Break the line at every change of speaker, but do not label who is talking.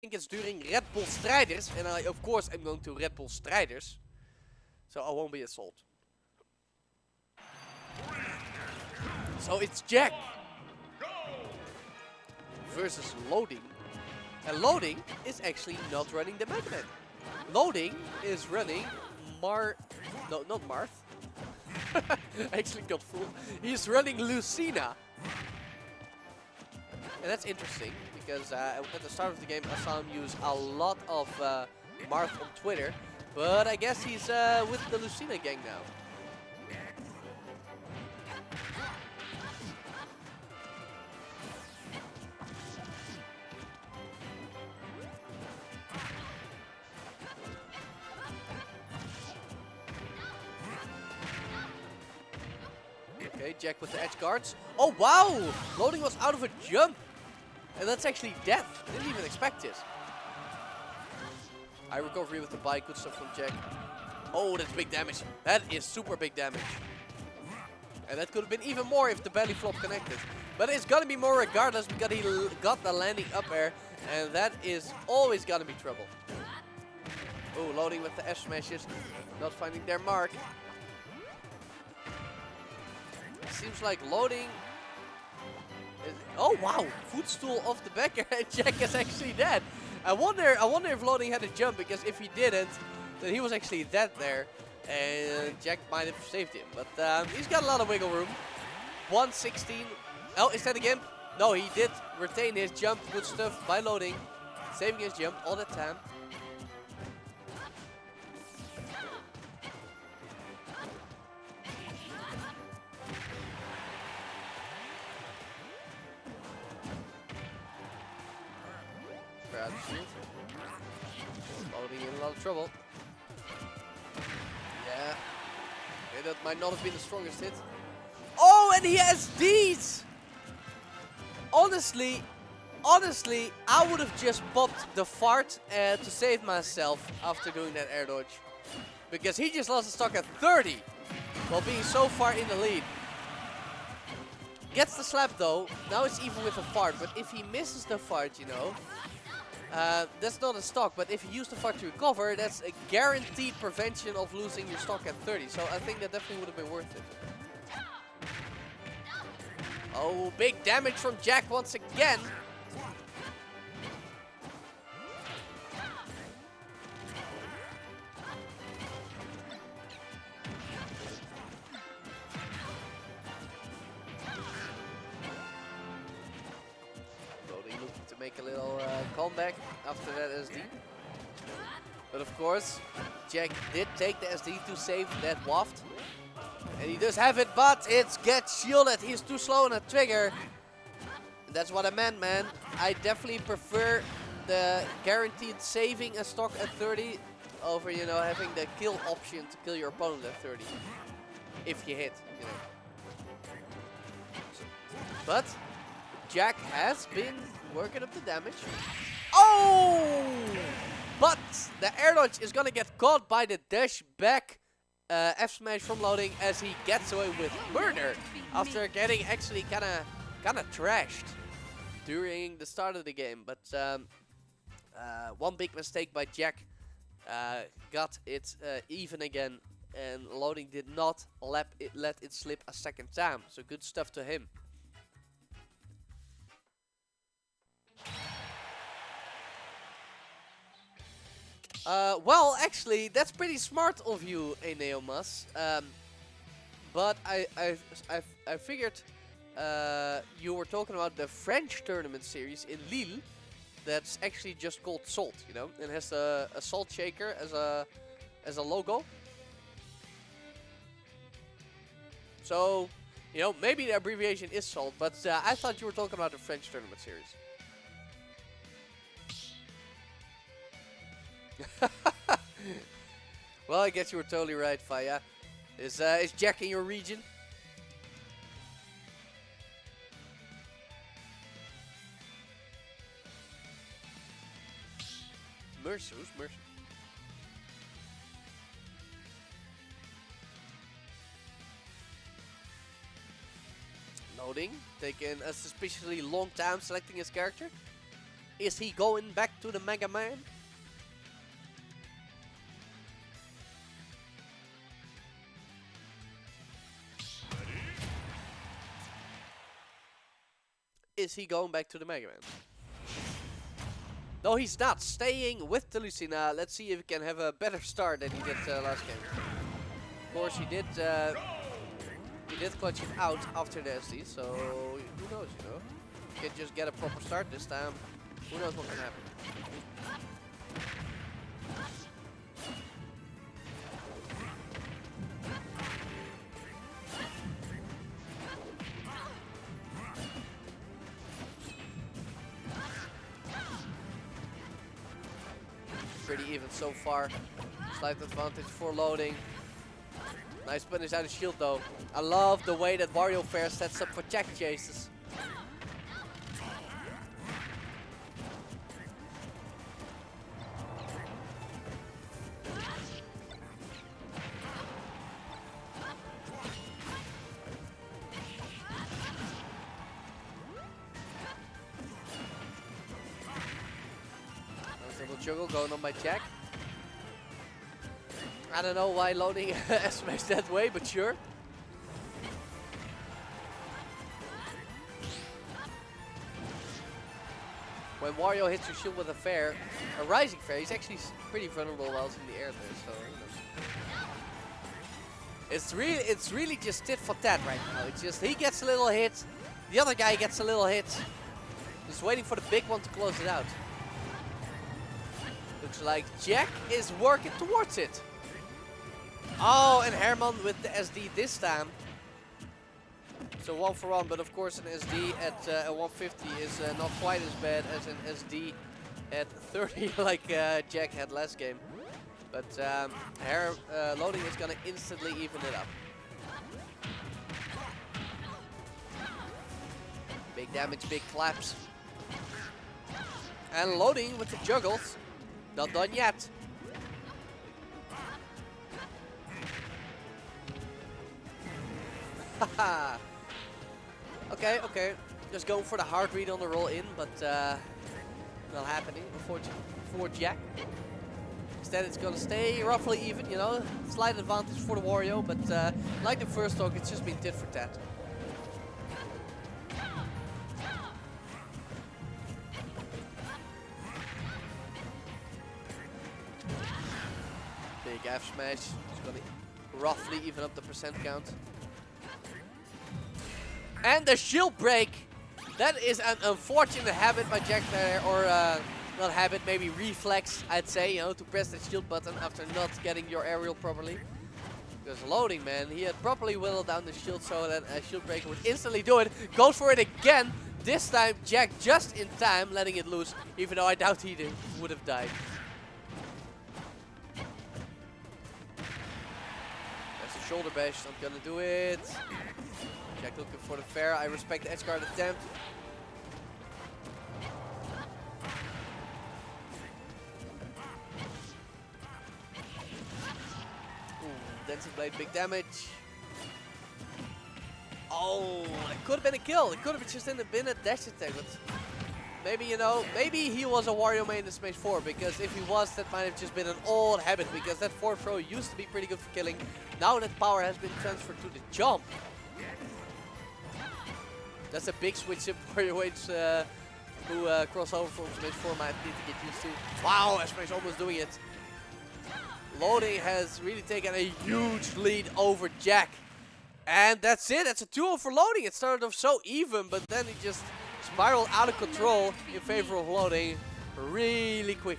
think it's during Red Bull Strijders, and I of course am going to Red Bull Strijders, so I won't be assault. So it's Jack versus Loading, and Loading is actually not running the Mega Man. Loading is running no, not Marth. I actually got fooled. He's running Lucina. And that's interesting, because at the start of the game I saw him use a lot of Marth on Twitter, but I guess he's with the Lucina gang now. Okay, Jack with the edge guards. Oh wow! Loading was out of a jump! And that's actually death. I didn't even expect it. High recovery with the bike. Good stuff from Jack. Oh, that's big damage. That is super big damage. And that could have been even more if the belly flop connected. But it's gonna be more regardless, because he got the landing up air. And that is always gonna be trouble. Oh, Loading with the F smashes. Not finding their mark. Seems like Loading is, oh wow, footstool off the back and Jack is actually dead. I wonder if Loading had a jump, because if he didn't, then he was actually dead there, and Jack might have saved him. But he's got a lot of wiggle room. 116. Oh, is that again? No, he did retain his jump. Good stuff by Loading, saving his jump all the time. Loading in a lot of trouble. Yeah. Okay, that might not have been the strongest hit. Oh, and he has these! Honestly, I would have just popped the fart to save myself after doing that air dodge. Because he just lost his stock at 30 while being so far in the lead. Gets the slap though. Now it's even with a fart, but if he misses the fart, you know, that's not a stock, but if you use the fart to recover, that's a guaranteed prevention of losing your stock at 30. So I think that definitely would have been worth it. Oh, big damage from Jack once again. Make a little comeback after that SD. But of course, Jack did take the SD to save that waft. And he does have it, but it gets shielded. He's too slow on a trigger. And that's what I meant, man. I definitely prefer the guaranteed saving a stock at 30 over, you know, having the kill option to kill your opponent at 30. If you hit, you know. But Jack has been working up the damage. Oh! But the air dodge is gonna get caught by the dash back F smash from Loading, as he gets away with murder after getting actually kinda trashed during the start of the game. But one big mistake by Jack got it even again, and Loading did not let it slip a second time. So good stuff to him. Well, actually, that's pretty smart of you, Neomas. But I figured you were talking about the French tournament series in Lille. That's actually just called Salt, you know, and has a salt shaker as a logo. So, you know, maybe the abbreviation is Salt, but I thought you were talking about the French tournament series. Well, I guess you were totally right, Faya. Is Jack in your region? Mercer? Who's Mercer? Loading, taking a suspiciously long time selecting his character. Is he going back to the Mega Man? Is he going back to the Mega Man? No, he's not. Staying with the Lucina. Let's see if he can have a better start than he did last game. Of course, he did clutch it out after the SD, so who knows, you know? He can just get a proper start this time. Who knows what can happen? Pretty even so far. Slight advantage for loading. Nice punish out of shield though. I love the way that Wario Fair sets up for check chases. Nice little juggle going on by Jack. I don't know why loading smashed that way, but sure. When Wario hits your shield with a rising fair, he's actually pretty vulnerable while he's in the air there. So it's really just tit for tat right now. It's just he gets a little hit, the other guy gets a little hit. Just waiting for the big one to close it out. Looks like Jack is working towards it. Oh, and Herman with the SD this time. So 1 for 1, but of course an SD at 150 is not quite as bad as an SD at 30 like Jack had last game. But loading is going to instantly even it up. Big damage, big claps. And loading with the juggles. Not done yet. Haha. Okay. Just going for the hard read on the roll in, but not happening for Jack. Instead, it's gonna stay roughly even, you know. Slight advantage for the Wario, but like the first talk, it's just been tit for tat. Big F smash. It's gonna roughly even up the percent count. And the shield break. That is an unfortunate habit by Jack there, or not habit, maybe reflex, I'd say, you know, to press the shield button after not getting your aerial properly. Because loading, man, he had properly whittled down the shield so that a shield breaker would instantly do it. Goes for it again. This time, Jack just in time, letting it loose, even though I doubt he would have died. That's a shoulder bash, not gonna do it. Jack looking for the fair. I respect the edge guard attempt. Ooh, dancing blade, big damage. Oh, it could have been a kill. It could have just been a dash attack, but maybe, you know, maybe he was a Wario main in Smash 4, because if he was, that might have just been an old habit, because that forward throw used to be pretty good for killing. Now that power has been transferred to the jump. That's a big switch up for your weights who cross over from Smash 4 might need to get used to. Wow, Smash almost doing it. Loading has really taken a huge lead over Jack. And that's it. That's a 2-0 for loading. It started off so even, but then it just spiraled out of control in favor of loading really quickly.